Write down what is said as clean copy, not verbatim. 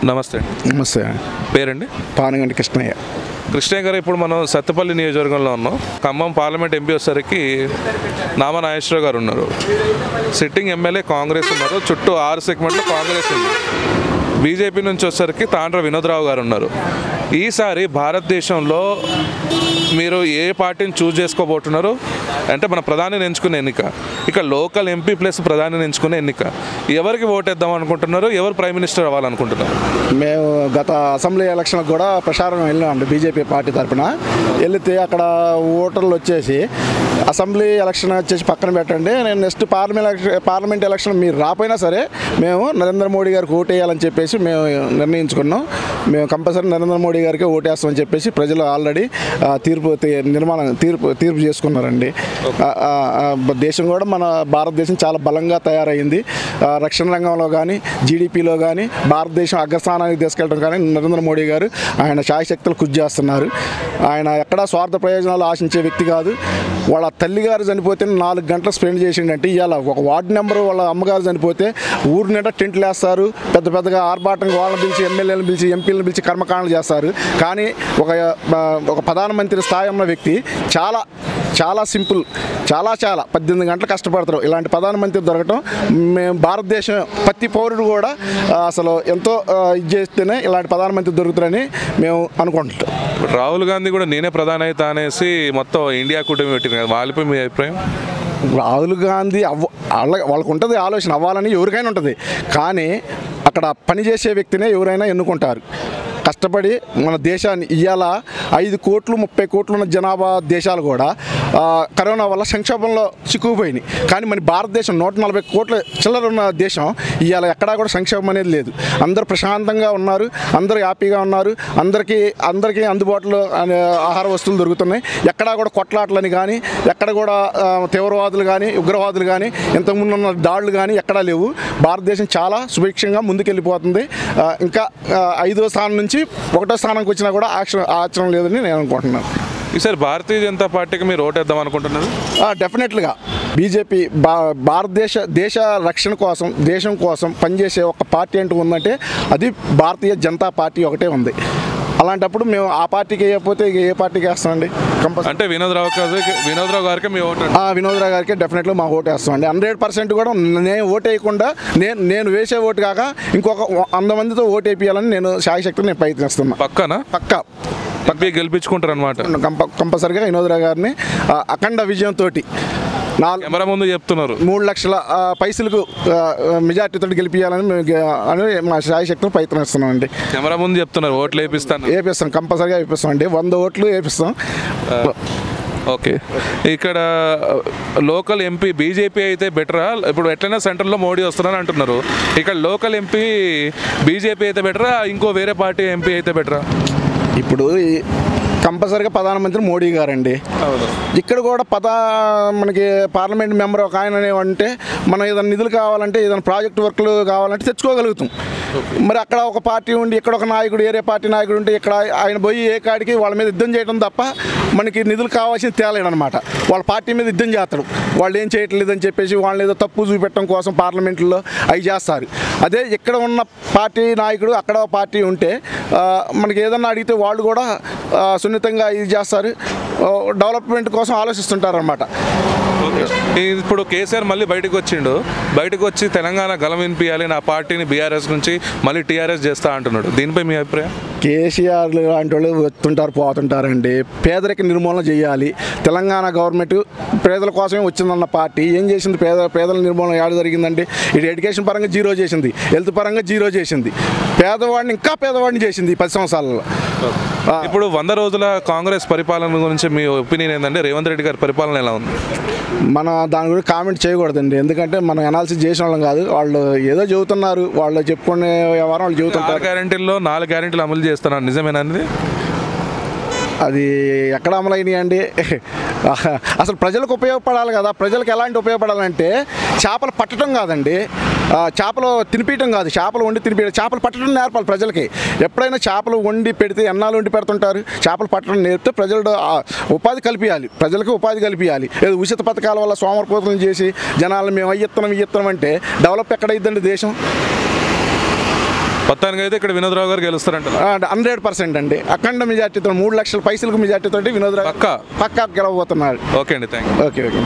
నమస్తే. నమస్తే. పేరండి? పానగంటి కృష్ణయ్య. కృష్ణయ్య గారు, ఇప్పుడు మనం సత్తుపల్లి నియోజకవర్గంలో ఉన్నాం. ఖమ్మం పార్లమెంట్ ఎంపీ వచ్చేసరికి నామా నాగేశ్వరరావు గారు ఉన్నారు. సిట్టింగ్ ఎమ్మెల్యే కాంగ్రెస్ ఉన్నారు. చుట్టూ 6 సెగ్మెంట్లో కాంగ్రెస్ ఉంది. బీజేపీ నుంచి వచ్చేసరికి తాండ్ర వినోద్రావు గారు ఉన్నారు. ఈసారి భారతదేశంలో మీరు ఏ పార్టీని చూస్ చేసుకోబోతున్నారు? అంటే మన ప్రధానిని ఎంచుకునే ఎన్నిక, ఇక లోకల్ ఎంపీ ప్లస్ ప్రధానిని ఎంచుకునే ఎన్నిక. ఎవరికి ఓటేద్దాం అనుకుంటున్నారు? ఎవరు ప్రైమ్ మినిస్టర్ అవ్వాలనుకుంటున్నారు? మేము గత అసెంబ్లీ ఎలక్షన్కి కూడా ప్రచారం వెళ్ళామండి బీజేపీ పార్టీ తరఫున. వెళితే అక్కడ ఓటర్లు వచ్చేసి అసెంబ్లీ ఎలక్షన్ వచ్చేసి పక్కన పెట్టండి, నేను నెక్స్ట్ పార్లమెంట్ ఎలక్షన్ మీరు రాపోయినా సరే మేము నరేంద్ర మోడీ గారికి ఓటేయాలని చెప్పేసి మేము నిర్ణయించుకున్నాం. మేము కంపల్సరీ నరేంద్ర మోడీ గారికి ఓటేస్తామని చెప్పేసి ప్రజలు ఆల్రెడీ తీర్పు చేసుకున్నారండి. దేశం కూడా మన భారతదేశం చాలా బలంగా తయారైంది. రక్షణ రంగంలో కానీ జీడిపిలో కానీ భారతదేశం అగ్రస్థానానికి తీసుకెళ్ళడం కానీ నరేంద్ర మోడీ గారు ఆయన శాయశక్తులు కృషి చేస్తున్నారు. ఆయన ఎక్కడా స్వార్థ ప్రయోజనాలు ఆశించే వ్యక్తి కాదు. వాళ్ళ తల్లిగారు చనిపోతే 4 గంటలు స్పెండ్ చేసిండంటే ఇవాళ ఒక వార్డు నెంబరు వాళ్ళ అమ్మగారు చనిపోతే ఊరి నిండా టెంట్లు వేస్తారు, పెద్దగా ఆర్భాటంగా వాళ్ళని పిలిచి ఎమ్మెల్యేలను పిలిచి ఎంపీలను పిలిచి కర్మకాండలు చేస్తారు. కానీ ఒక ప్రధానమంత్రి స్థాయి ఉన్న వ్యక్తి చాలా సింపుల్, చాలా 18 గంటలు కష్టపడతారు. ఇలాంటి ప్రధానమంత్రి దొరకటం మేము భారతదేశం ప్రతి పౌరుడు కూడా అసలు ఎంతో ఇది చేస్తేనే ఇలాంటి ప్రధానమంత్రి దొరుకుతారని మేము అనుకుంటున్నాం. రాహుల్ గాంధీ కూడా నేనే ప్రధాని అవుతా అనేసి మొత్తం ఇండియా కూటమి పెట్టింది కదా, వాళ్ళపై మీ అభిప్రాయం? రాహుల్ గాంధీ వాళ్ళకు ఉంటుంది ఆలోచన, అవ్వాలని ఎవరికైనా ఉంటుంది. కానీ అక్కడ పనిచేసే వ్యక్తినే ఎవరైనా ఎన్నుకుంటారు. కష్టపడి మన దేశాన్ని ఇవాళ 5 కోట్లు 30 కోట్లు ఉన్న జనాభా దేశాలు కూడా కరోనా వల్ల సంక్షోభంలో చిక్కుకుపోయినాయి. కానీ మన భారతదేశం 140 కోట్ల చిల్లర ఉన్న దేశం ఇవాళ ఎక్కడా కూడా సంక్షోభం అనేది లేదు. అందరూ ప్రశాంతంగా ఉన్నారు, అందరూ హ్యాపీగా ఉన్నారు, అందరికీ అందుబాటులో ఆహార వస్తువులు దొరుకుతున్నాయి. ఎక్కడా కూడా కొట్లాటలని కానీ, ఎక్కడ కూడా తీవ్రవాదులు కానీ ఉగ్రవాదులు కానీ ఇంతకుముందు ఉన్న దాడులు కానీ ఎక్కడా లేవు. భారతదేశం చాలా సుభిక్షంగా ముందుకెళ్ళిపోతుంది. ఇంకా 5వ స్థానం నుంచి 1వ స్థానానికి వచ్చినా కూడా ఆచరణ లేదని నేను అనుకుంటున్నాను. ఈసారి భారతీయ జనతా పార్టీకి మీరు ఓటేద్దాం అనుకుంటున్నారు? డెఫినెట్గా బీజేపీ దేశ రక్షణ కోసం, దేశం కోసం పనిచేసే ఒక పార్టీ అంటూ ఉందంటే అది భారతీయ జనతా పార్టీ ఒకటే ఉంది. అలాంటప్పుడు మేము ఆ పార్టీకి వేయకపోతే ఏ పార్టీకి వేస్తామండి? కంపల్సరీ అంటే వినోద్రావు గారికి మీ ఓటు? వినోద్రావు గారికి డెఫినెట్గా మా ఓటు వేస్తామండి. 100% కూడా నేను ఓటు వేయకుండా నేను వేసే ఓటు కాక ఇంకొక 100 మందితో ఓటు వేయించాలని నేను శాయశక్తిని నేను ప్రయత్నిస్తున్నాను. పక్కా గెలిపించుకుంటారు అనమాట. కంపల్సరిగా వినోద్రావు గారిని అఖండ విజయంతో కెమెరా ముందు చెప్తున్నారు 3 లక్షల పైసలకు మెజార్టీతో గెలిపించాలని మా శాయశక్తిని ప్రయత్నిస్తున్నామండి. కెమెరా ముందు చెప్తున్నారు ఓట్లు వేపిస్తాం, కంపల్సరిగా వేపిస్తామండి. 100 ఓట్లు వేపిస్తాం. ఓకే. ఇక్కడ లోకల్ ఎంపీ బీజేపీ అయితే బెటరా? ఇప్పుడు ఎట్లయినా సెంటర్లో మోడీ వస్తున్నారని అంటున్నారు. ఇక్కడ లోకల్ ఎంపీ బీజేపీ అయితే బెటరా, ఇంకో వేరే పార్టీ ఎంపీ అయితే బెటరా? ఇప్పుడు కంపల్సరీగా ప్రధానమంత్రి మోడీ గారండి. ఇక్కడ కూడా మనకి పార్లమెంట్ మెంబర్ ఒక ఆయన అంటే మనం ఏదైనా నిధులు కావాలంటే, ఏదైనా ప్రాజెక్ట్ వర్క్లు కావాలంటే తెచ్చుకోగలుగుతాం. మరి అక్కడ ఒక పార్టీ ఉండి ఇక్కడ ఒక నాయకుడు, వేరే పార్టీ నాయకుడు ఉంటే ఇక్కడ ఆయన పోయి ఏ కాడికి వాళ్ళ మీద యుద్ధం చేయడం తప్ప మనకి నిధులు కావాల్సింది తేలేడనమాట. వాళ్ళ పార్టీ మీద యుద్ధం చేస్తాడు. వాళ్ళు ఏం చేయట్లేదని చెప్పేసి వాళ్ళని ఏదో తప్పు చూపెట్టడం కోసం పార్లమెంట్లో అవి చేస్తారు. అదే ఇక్కడ ఉన్న పార్టీ నాయకుడు అక్కడ పార్టీ ఉంటే మనకి ఏదన్నా అడిగితే వాళ్ళు కూడా సున్నితంగా ఇది చేస్తారు, డెవలప్మెంట్ కోసం ఆలోచిస్తుంటారు అన్నమాట. ఇప్పుడు కేసీఆర్ మళ్ళీ బయటకు వచ్చి తెలంగాణ గలం వినిపించాలి, నా పార్టీని బీఆర్ఎస్ నుంచి మళ్ళీ టీఆర్ఎస్ చేస్తా అంటున్నాడు. దీనిపై మీ అభిప్రాయం? కేసీఆర్ లాంటి వాళ్ళు వస్తుంటారు పోతుంటారండి. పేదరిక నిర్మూలన చేయాలి. తెలంగాణ గవర్నమెంట్ పేదల కోసమే వచ్చిందన్న పార్టీ ఏం చేసింది? పేదల నిర్మూలన ఏడ జరిగిందండి? ఇటు ఎడ్యుకేషన్ పరంగా 0 చేసింది, హెల్త్ పరంగా 0 చేసింది, పేదవాడిని చేసింది 10 సంవత్సరాలలో. ఇప్పుడు 100 రోజుల కాంగ్రెస్ పరిపాలన గురించి మీ ఒపీనియన్ ఏంటంటే రేవంత్ రెడ్డి గారి పరిపాలన ఎలా ఉంది? మన దాని గురించి కామెంట్ చేయకూడదండి. ఎందుకంటే మనం అనాలిసిస్ చేసిన వాళ్ళం కాదు. వాళ్ళు ఏదో చెబుతున్నారు, వాళ్ళు చెప్పుకునే వ్యవహారం వాళ్ళు చెబుతుంటారు. 4 గ్యారెంటీలు అమలు చేస్తున్నారు, నిజమేనండి? అది ఎక్కడ అమలైనవి అండి? అసలు ప్రజలకు ఉపయోగపడాలి కదా. ప్రజలకు ఎలాంటి ఉపయోగపడాలంటే చేపలు పట్టడం కాదండి, చేపలు తినిపించడం కాదు, చేపలు వండి తినిపించడం, చేపలు పట్టడం నేర్పాలి ప్రజలకి. ఎప్పుడైనా చేపలు వండి పెడితే ఎన్నాళ్ళు వండి పెడుతుంటారు? చేపలు పట్టడం నేర్పితే ప్రజలు ఉపాధి కల్పించాలి, ప్రజలకు ఉపాధి కల్పించాలి. ఏదో ఉచిత పథకాల వల్ల సోమరిపోతులను చేసి జనాలను మేము అయ్యిస్తున్నాం అంటే డెవలప్ ఎక్కడైద్దండి దేశం? మొత్తానికి అయితే ఇక్కడ వినోద్ రావు గారు గెలుస్తారంటారు. 100% అండి. అఖండ మెజార్టీతో 3 లక్షల పైసలకు మెజార్టీతో వినోద్ రావు పక్కా పక్కా గెలవబోతున్నారు. ఓకే అండి, థ్యాంక్ యూ. ఓకే.